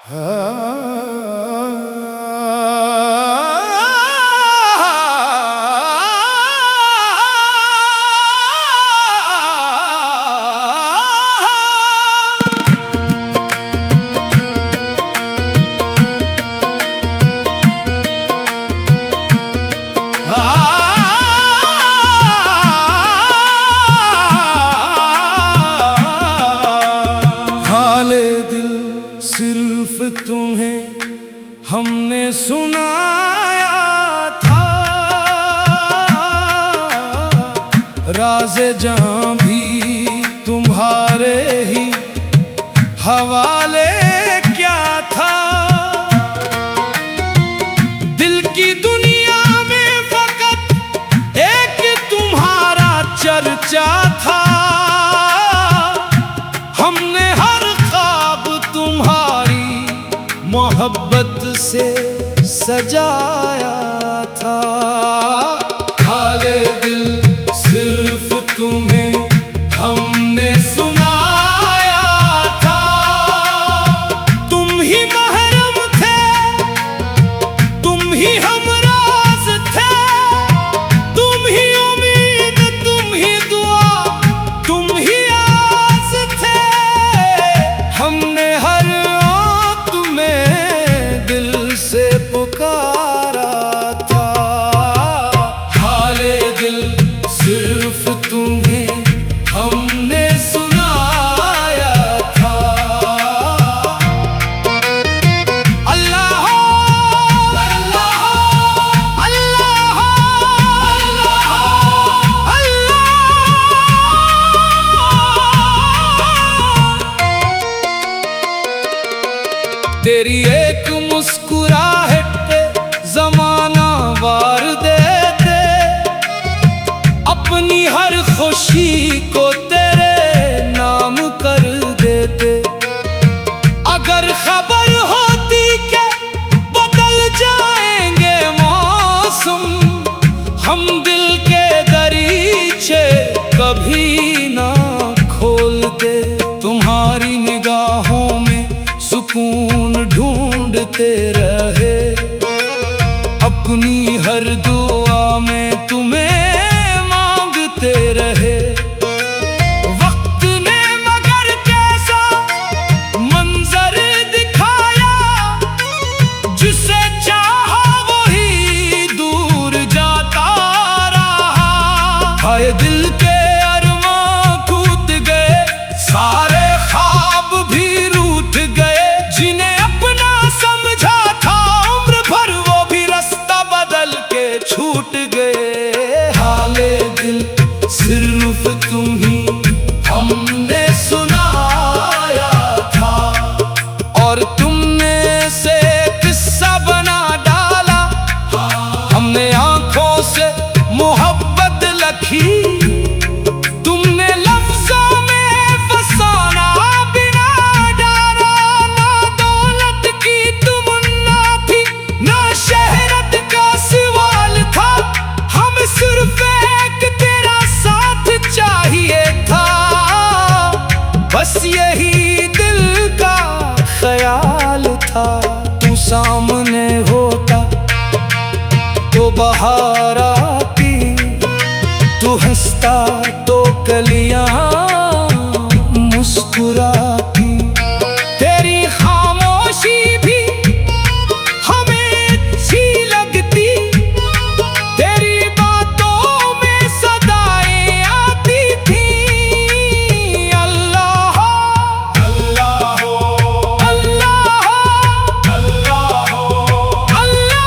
हाले दिल सिर्फ तुम्हें हमने सुनाया था, राज़े जहां भी तुम्हारे ही हवाले क्या था। दिल की दुनिया में फकत एक तुम्हारा चर्चा था, हमने हर ख्वाब तुम्हारी मोहब्बत से सजाया था। हाले दिल सिर्फ तुम्हें हमने सुनाया था, तुम ही महरम थे, तुम ही हमराज थे, तुम ही उम्मीद, तुम ही दुआ, तुम ही आस थे। हमने हर वक्त में दिल से पुकारा था। हाले दिल सिर्फ तुम्हें हमने सुनाया था। अल्लाह अल्लाह अल्लाह अल्लाह। तेरी एक मुस्कुराहट पे जमाना वार देते, अपनी हर खुशी को तेरे नाम कर देते। अगर खबर होती कि बदल जाएंगे मौसम, हम दिल के दरीचे कभी ना खोलते। तुम्हारी निगाहों में सुकून ढूंढते रहे, अपनी हर दुआ में तुम्हें मांगते रहे। वक्त ने मगर कैसा मंजर दिखाया, जिसे चाहा वही दूर जाता रहा। हाय दिल के अरमां टूट गए, सारे ख्वाब भी रूठ गए, जिन्हें अपना समझा था उम्र भर वो भी रास्ता बदल के छूट गए। हाले दिल सिर्फ तुम ही हमने सुनाया था, और तुमने से किस्सा बना डाला। हमने आंखों से मोहब्बत लखी, तुमने लफ्जों में फसाना बिना डरा। ना दौलत की तमन्ना थी, ना शहरत का सवाल था, हम सिर्फ एक तेरा साथ चाहिए था। बस यही दिल का ख्याल था। तू सामने होता तो बहार आती, तू हंसता तो कलियां मुस्कुराती। तेरी खामोशी भी हमें अच्छी लगती, तेरी बातों में सदाएं आती थी। अल्लाह अल्लाह अल्लाह अल्लाह अल्लाह।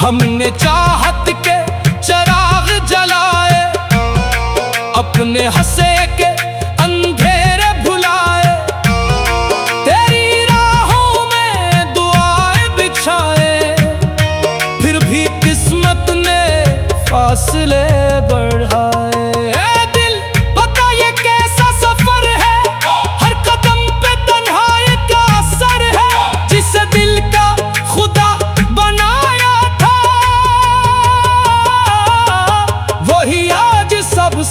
हमने चाहत के चिराग जलाए, अपने हंसे के अंधेरे भुलाए। तेरी राहों में दुआएं बिछाए, फिर भी किस्मत ने फासले बढ़ाए। ए दिल पता ये कैसा सफर है, हर कदम पे तन्हाई का असर है। जिस दिल का खुदा बनाया था,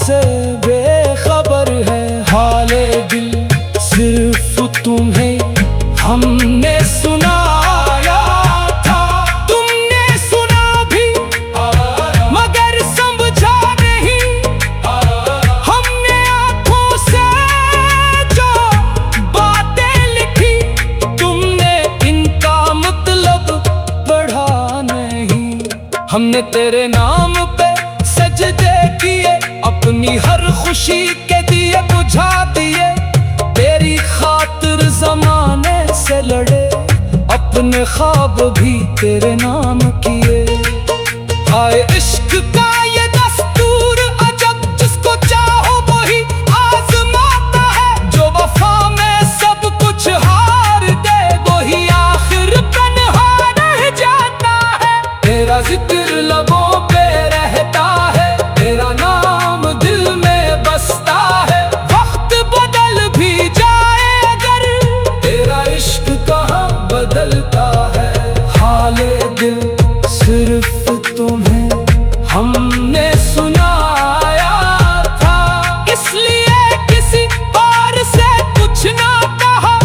से बेखबर है हाले दिल सिर्फ तुम्हें हमने सुनाया था। तुमने सुना भी मगर समझा नहीं, हमने आंखों से जो बातें लिखी, तुमने इनका मतलब पढ़ा नहीं। हमने तेरे नाम पे सजदे किए, अपनी हर खुशी के दिए बुझा दिए, तेरी खातिर जमाने से लड़े, अपने ख्वाब भी तेरे नाम किए। आए इश्क का ये दस्तूर अजब, जिसको चाहो वही आजमाता है, जो वफा में सब कुछ हार दे वही आखिर तन्हा रह जाता है। तेरा जिक्र लबों पे रहता है, तेरा नाम दिल में बसता है, वक्त बदल भी जाए अगर तेरा इश्क कहाँ बदलता है। हाले दिल सिर्फ तुम्हें हमने सुनाया था, इसलिए किसी और से कुछ ना कहा,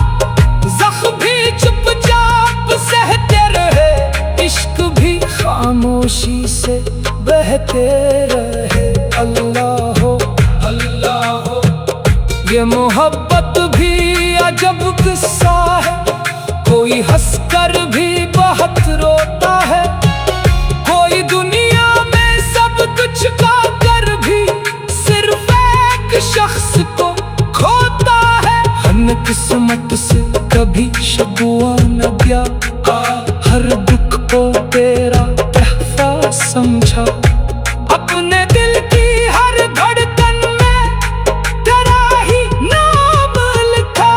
जख्म भी चुपचाप सहते रहे, इश्क भी खामोशी से बहते रहे। अल्लाह हो अल्लाह हो, ये मोहब्बत भी अजब किस्सा है, कोई हंसकर भी बहुत रोता है, कोई दुनिया में सब कुछ पाकर भी सिर्फ एक शख्स को खोता है। हर किस्मत से कभी शकुआ न गया, हर दुख को तेरा तहफा समझा, अपने दिल की हर धड़कन में तेरा ही नाम लिखा।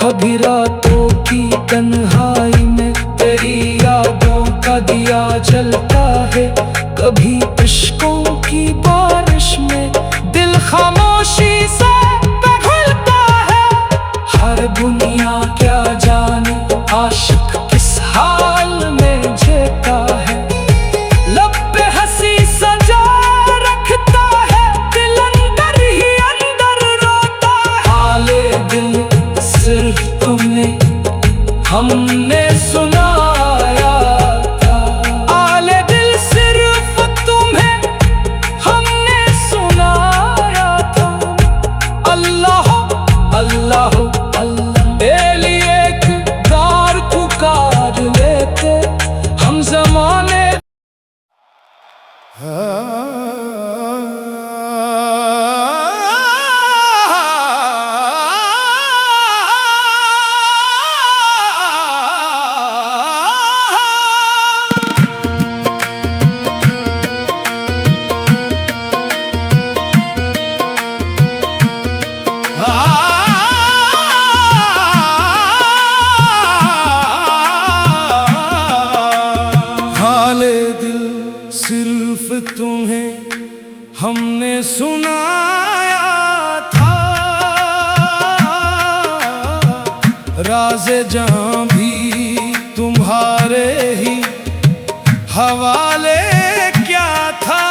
कभी रातों की तन्हाई में तेरी यादों का दिया जलता है, कभी इश्कों की बारिश में दिल खामोशी से पिघलता है। हर दुनिया क्या जाने आशिक किस हाल में जीता है, लब पे हंसी सजा रखता है, दिल अंदर ही अंदर रोता है। हाले दिल सिर्फ तुम्हें हमने सुनाया था, हाले दिल सिर्फ तुम्हें हमने सुनाया था। अल्लाह अल्लाह अल्लाह तेरे एक बार पुकार लेते हम जमाने। हाले दिल सिर्फ तुम्हें हमने सुनाया था, राज़े जहां भी तुम्हारे ही हवाले क्या था।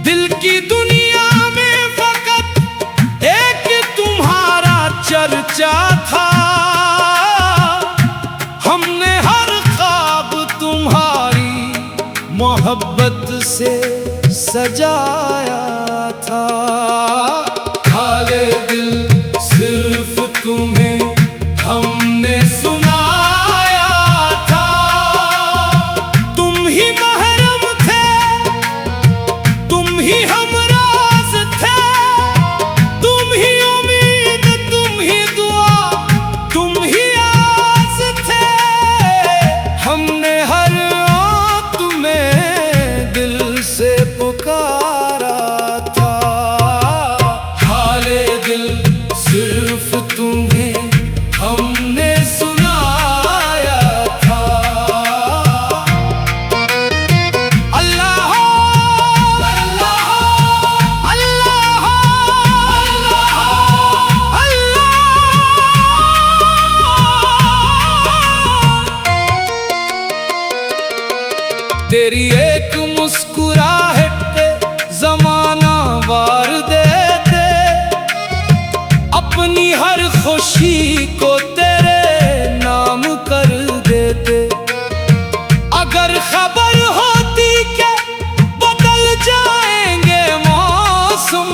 दिल की दुनिया में फकत एक तुम्हारा चर्चा था, हमने हर ख्वाब तुम्हारी मोहब्बत से सजाया था। हाले दिल सिर्फ तुम्हें हमने सुनाया था, तुम ही महरम थे, तुम ही हमराज थे, तुम ही उम्मीद, तुम ही दुआ, तुम ही आस थे। हमने हर आँख में दिल से पुकारा था। हाले दिल सिर्फ तुम्हें हमने सुनाया था। अल्लाह अल्लाह अल्लाह अल्लाह। तेरी एक मुस्कुराहट पे अगर खबर होती कि बदल जाएंगे मौसम,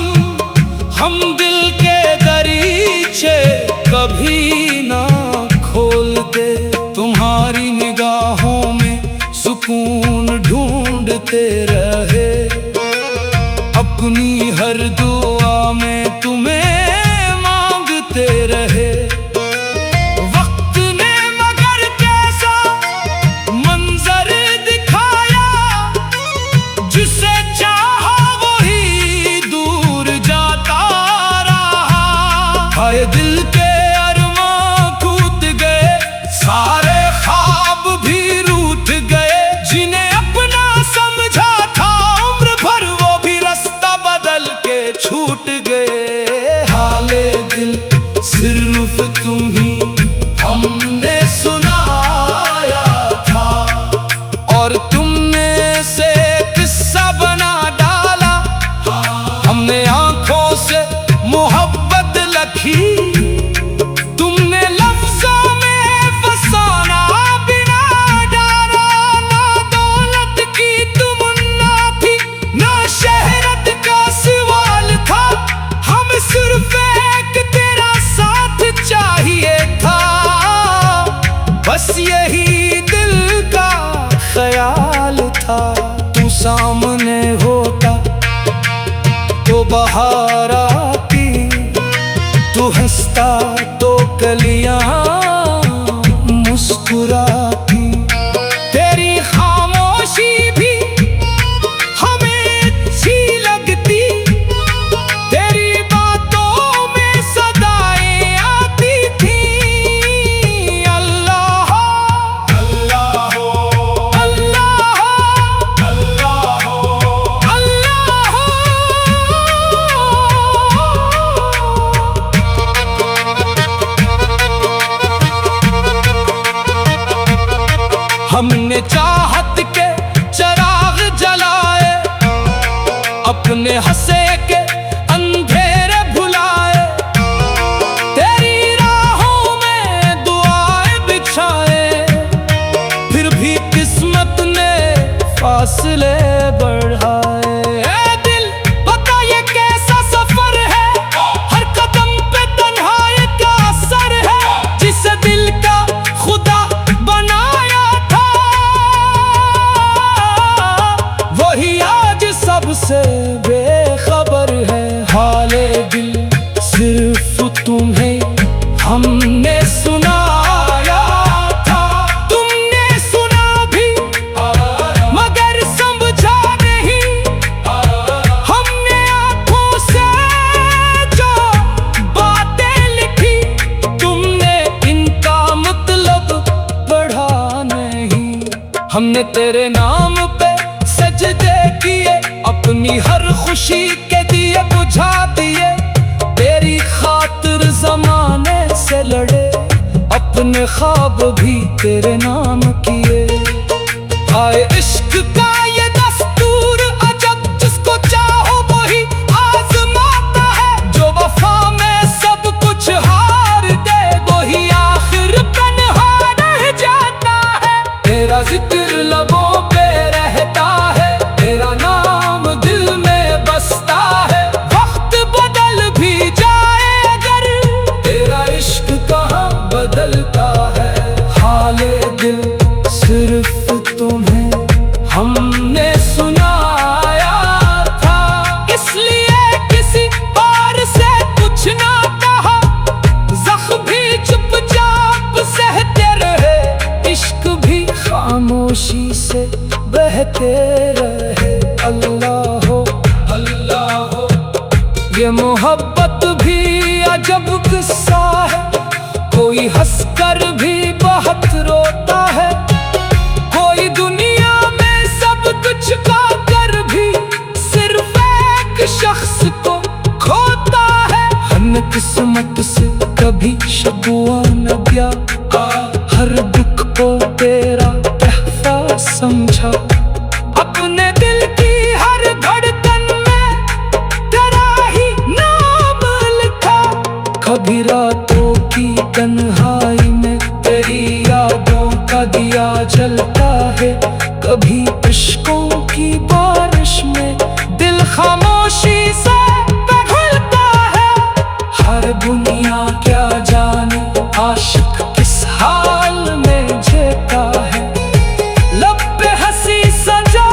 हम दिल के दरीचे कभी ना खोलते। तुम्हारी निगाहों में सुकून ढूंढते रहे, अपनी हर दुआ में तुम्हें मांगते रहे। वक्त ने मगर कैसा मंजर दिखाया, जिसे चाहा वही दूर जाता रहा। हाय दिल के अरमां टूट गए, सारे ख्वाब भी रूठ गए। जिन्हें अपना समझा था उम्र भर, वो भी रास्ता बदल के छूट गए। हाले दिल सिर्फ तुम ही हमने सुनाया था, और तुमने से किस्सा बना डाला। हमने आंखों से मोहब्बत लखी, तुमने लफ्जों में फसाना बिना डरा। ना दौलत की तमन्ना थी, ना शहरत का सवाल था, हम सिर्फ एक तेरा साथ चाहिए था। बस यही दिल का ख्याल था। तू सामने होता तो बहार आती, तू हंसता तो कलियां मुस्कुराती। तेरी खामोशी भी हमें अच्छी लगती, तेरी बातों में सदाएं आती थी। अल्लाह अल्लाह अल्लाह अल्लाह अल्लाह। हमने चाहत के चिराग जलाए, अपने हंसे के अंधेरे भुलाए। तेरी राहों में दुआएं बिछाए, फिर भी किस्मत ने फासले बढ़ाए। ए दिल बता ये कैसा सफर है, हर कदम पे तन्हाई का असर है। जिसे दिल का खुदा बनाया था, वही आज सबसे बेखबर है। हाले दिल सिर्फ तुम्हें हमने सुनाया था, तुमने सुना भी मगर समझा नहीं। हमने आंखों से जो बातें लिखी, तुमने इनका मतलब पढ़ा नहीं। हमने तेरे नाम पे सजदे किए, अपनी हर खुशी के दिए बुझा दिए। तेरी खातिर जमाने से लड़े, अपने ख्वाब भी तेरे नाम किए। आए इश्क का ये दस्तूर अजब, जिसको चाहो वही आजमाता है। जो वफा में सब कुछ हार दे, वही आखिर तन्हा रह जाता है। तेरा जिक्र लबों पे रहता है, तेरा नाम दिल में बसता है। वक्त बदल भी जाए अगर, तेरा इश्क कहाँ बदलता है। हाले दिल सिर्फ तुम्हें हमने सुनाया था, इसलिए किसी और से कुछ ना कहा। जख्म भी चुपचाप सहते रहे, इश्क भी खामोशी से बहते रहे। अल्लाह हो अल्लाह हो, ये मोहब्बत भी अजब किस्सा है। कोई हंसकर भी बहुत रोता है, कोई दुनिया में सब कुछ पाकर भी सिर्फ एक शख्स को खोता है। हर किस्मत से कभी शकुआ न गया, हर दुख को तेरा तहफा समझा। अपने दिल की हर धड़कन में तेरा ही नाम लिखा। कभी रातों की तन्हाई में तेरी यादों का दिया जलता है, कभी इश्कों की बारिश में दिल खामोशी से पिघलता है। हर दुनिया क्या जाने आशिक किस हाल में जीता है। लब पे हंसी सजा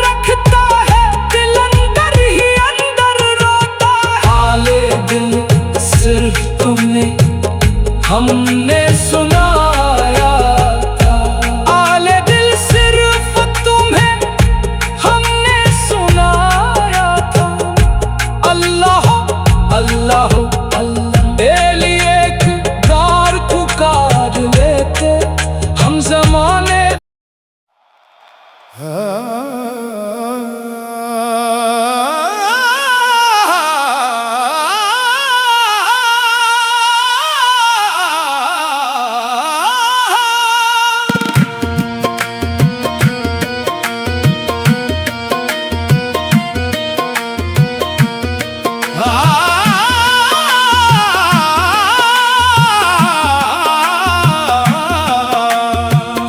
रखता है, दिल अंदर ही अंदर रोता है। हाले दिल सिर्फ तुम्हें हमने सुनाया था। हाले दिल सिर्फ तुम्हें हमने सुनाया था। अल्लाह अल्लाह अल्लाह तेरे एक बार पुकार लेते हम ज़माने।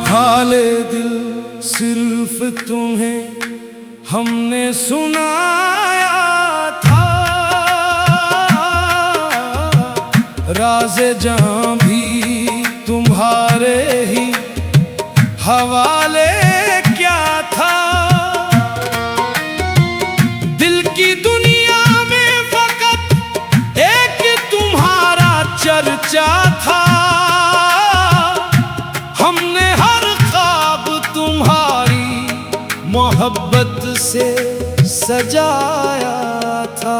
हाले दिल सिर्फ तुम्हें हमने सुनाया था। राज़े जहां भी तुम्हारे ही हवाले क्या था। दिल की दुनिया में फकत एक तुम्हारा चर्चा था। हमने हर ख्वाब तुम्हारी मोहब्बत से सजाया था।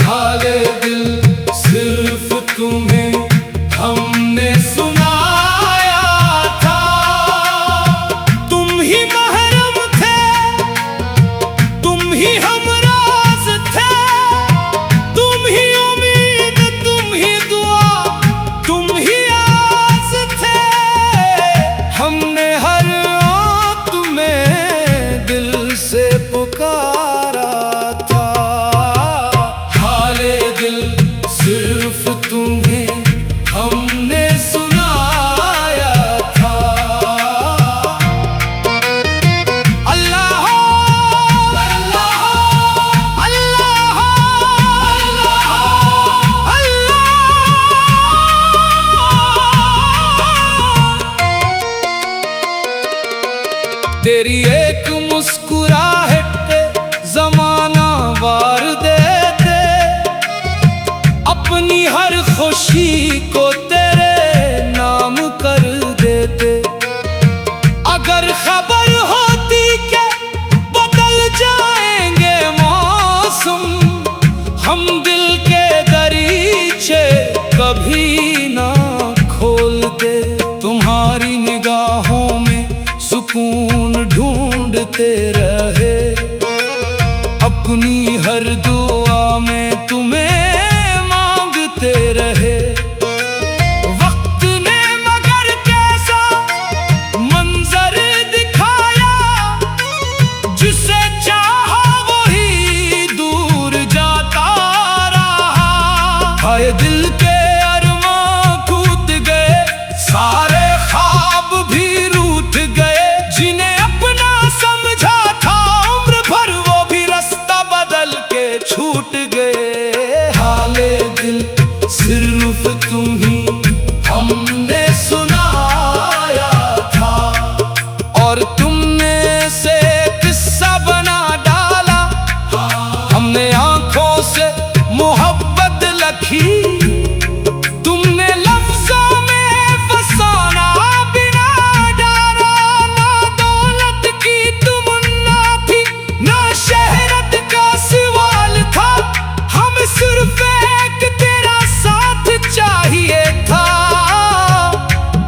हाले दिल सिर्फ तुम्हें हमने सुनाया था। तुम ही महरम थे, तुम ही हमराज थे, तुम ही उम्मीद, तुम ही दुआ, तुम ही आस थे। हमने हर रात में दिल से पुकारा था। हाले दिल सिर्फ तुम्हें हमने सुनाया था। अल्लाह अल्लाह अल्लाह अल्लाह। तेरी एक मुस्कुराहट ज़माना वार देते, अपनी हर खुशी को तेरे नाम कर देते। अगर खबर होती कि बदल जाएंगे मौसम, हम दिल के दरीचे कभी ना खोलते। तुम्हारी निगाहों में सुकून ढूंढते रहे, अपनी हर दुआ में तुम्हें मांगते रहे। वक्त ने मगर कैसा मंजर दिखाया, जिसे चाहा वही दूर जाता रहा। हाय दिल के अरमां टूट गए, सारे ख्वाब भी रूठ गए। जिन्हें अपना समझा था उम्र भर, वो भी रास्ता बदल के छूट गए। हाले दिल सिर्फ तुम ही हमने सुनाया था। और तुमने से किस्सा बना डाला, हमने आंखों से मोहब्बत लखी। तुमने लफ्जों में फसाना बिना डरा, ना दौलत की तमन्ना थी, ना शहरत का सवाल था। हम सिर्फ एक तेरा साथ चाहिए था,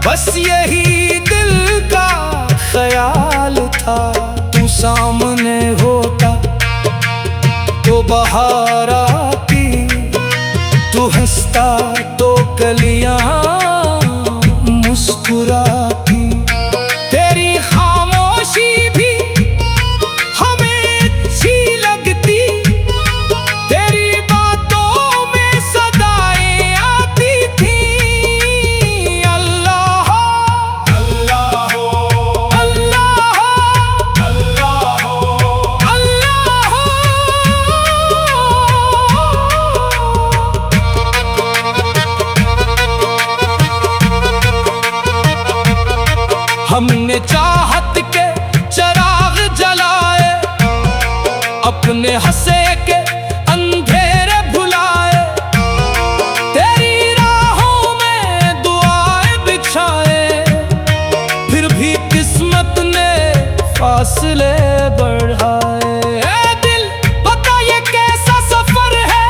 बस यही दिल का ख्याल था। तू सामने होता तो बहार आती, तू हंसता तो कलियां मुस्कुराती। तेरी खामोशी भी हमें अच्छी लगती, तेरी बातों में सदाएं आती थी। अल्लाह अल्लाह अल्लाह चाहत के चिराग जलाए, अपने हंसे के अंधेरे भुलाए, तेरी राहों में दुआएं बिछाए, फिर भी किस्मत ने फासले बढ़ाए। ए दिल पता ये कैसा सफर है,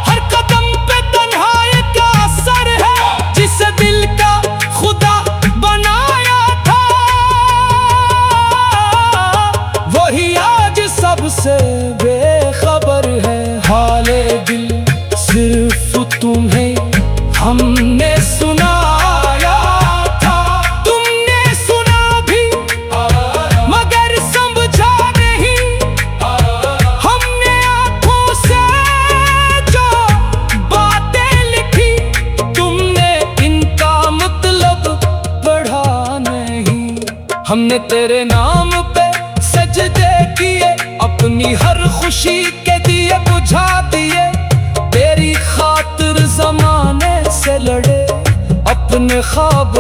हर कदम पे तन्हाई का असर है, जिस दिल का खुदा बनाया था वही आज सबसे बेखबर है। हाले दिल सिर्फ तुम्हें हमने सुनाया था, तुमने सुना भी मगर समझा नहीं, हमने आंखों से जो बातें लिखी, तुमने इनका मतलब पढ़ा नहीं। हमने तेरे नाम पे सजदे किए, अपनी हर खुशी के दिए बुझा दिए, तेरी खातिर जमाने से लड़े, अपने ख्वाब